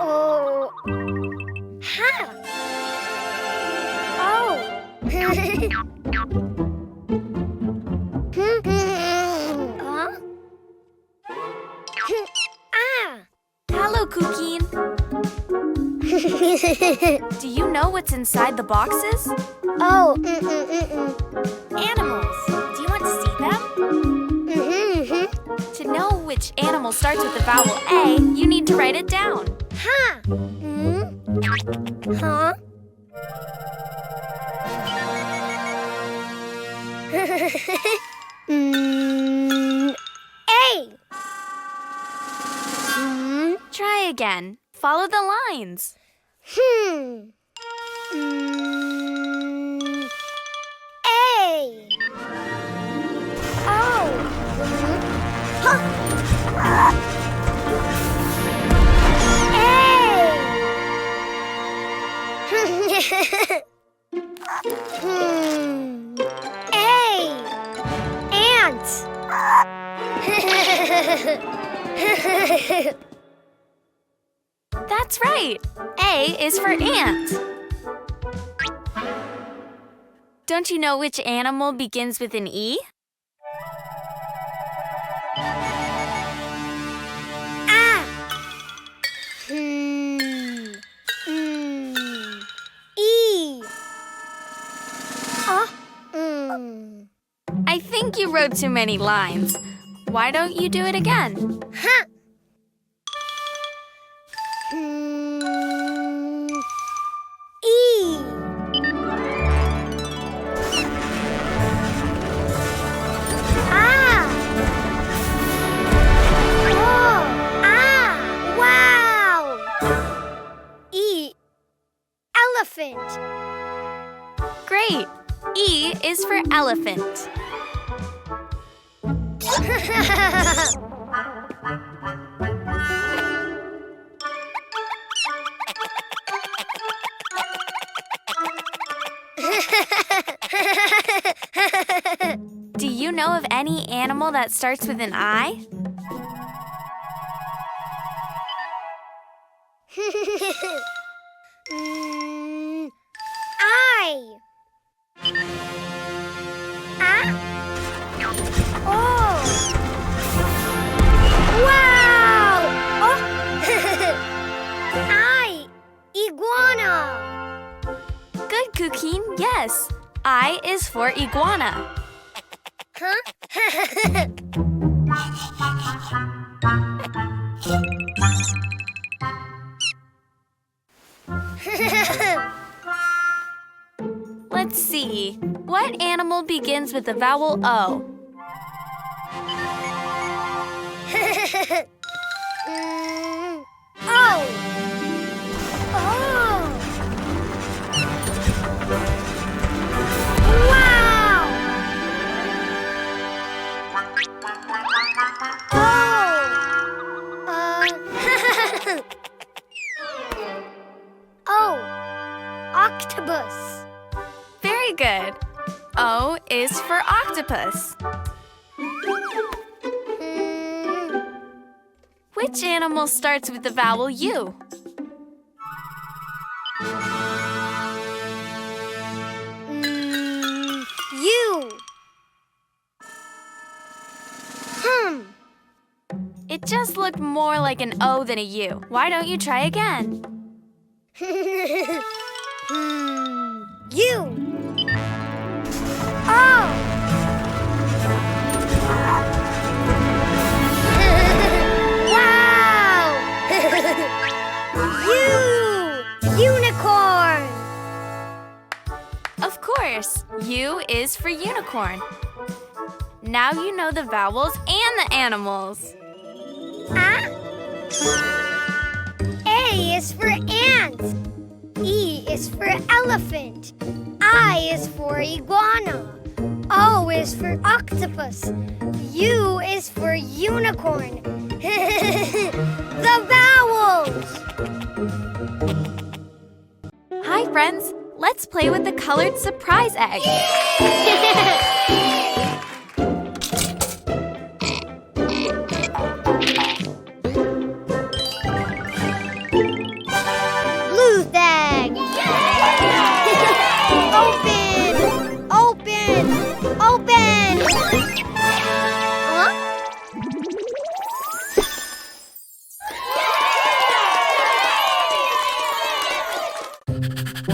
Oh. Ha. Oh. Huh? Ah. Hello, Cuquin. Do you know what's inside the boxes? Oh. Animals. Do you want to see them? To know which animal starts with the vowel A, you need to write it down. Ha. Huh? A. Try again. Follow the lines. A. Oh. Huh. A. Ant. That's right. A is for ant. Don't you know which animal begins with an E? Ah. E. I think you wrote too many lines. Why don't you do it again? Huh. E. Ah. Oh. Ah. Wow. E. Elephant. Great. E is for elephant. Do you know of any animal that starts with an I? I. Ah. Oh. Wow. Oh. I. Iguana. Good, Cuquin. Yes. I is for iguana. Huh? Let's see. What animal begins with the vowel O? Oh. Oh. Wow. Oh. Octopus. Very good. O is for octopus. Which animal starts with the vowel U? U. It just looked more like an O than a U. Why don't you try again? U. Oh. Wow. U. Unicorn. Of course, U is for unicorn. Now you know the vowels and the animals. A is for ant. E is for elephant. I is for iguana. O is for octopus. U is for unicorn. The vowels! Hi, friends. Let's play with the colored surprise egg.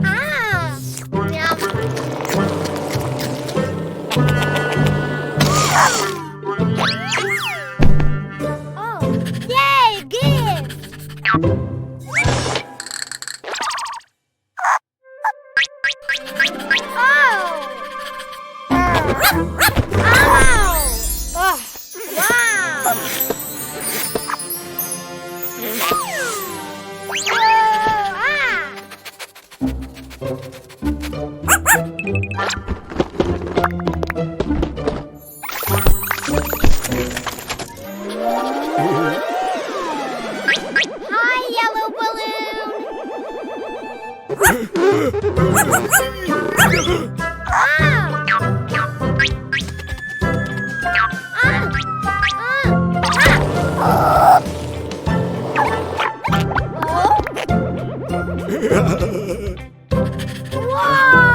Ah! Yum. Oh, yay, gift! Hi, yellow balloon! Whoa!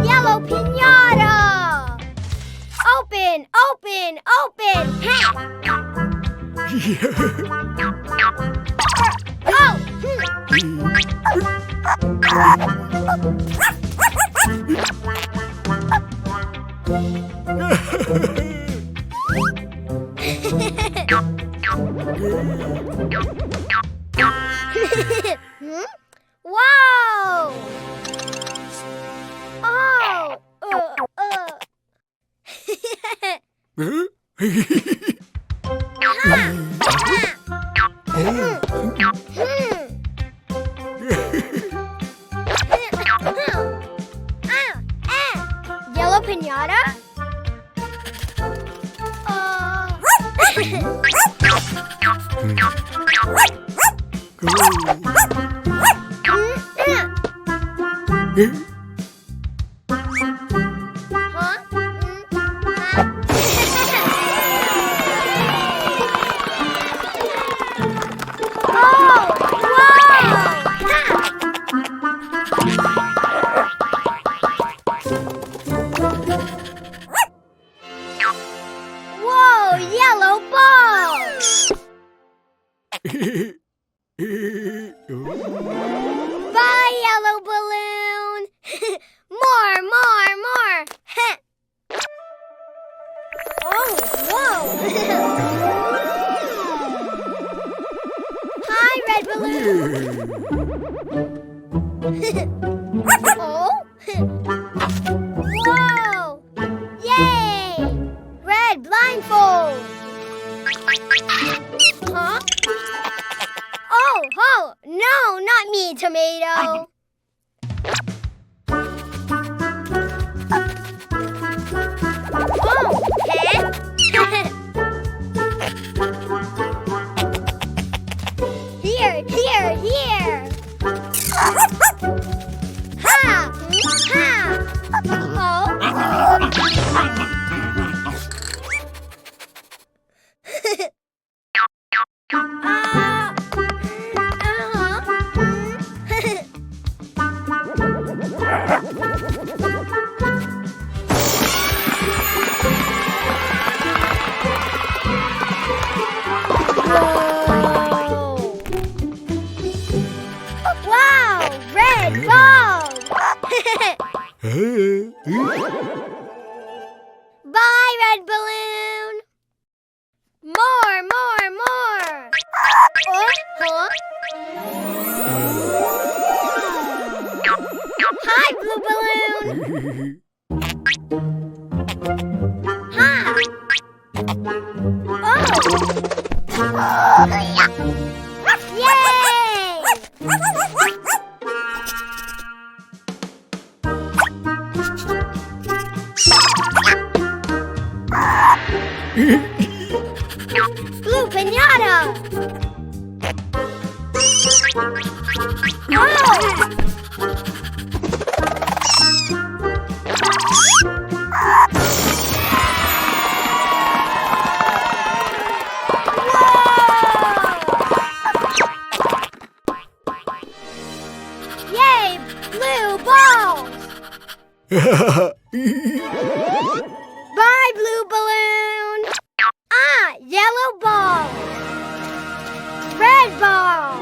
Yellow piñata! Open, open, open! Wow! Oh! Yellow piñata? Whoa, yellow ball! Bye, yellow balloon! More! Oh, whoa! Hi, red balloon! Oh? Whoa! Yay! Red blindfold! Huh? Oh, no, not me, tomato. Oh, huh? Here. Ha! Oh. Wow! Red ball! Bye, red balloon! More! Huh? Hi, blue balloon! Ha! Oh! Yay! Blue piñata! Oh! Yay! Blue balls! Bye, blue balloon! Yellow ball! Red ball!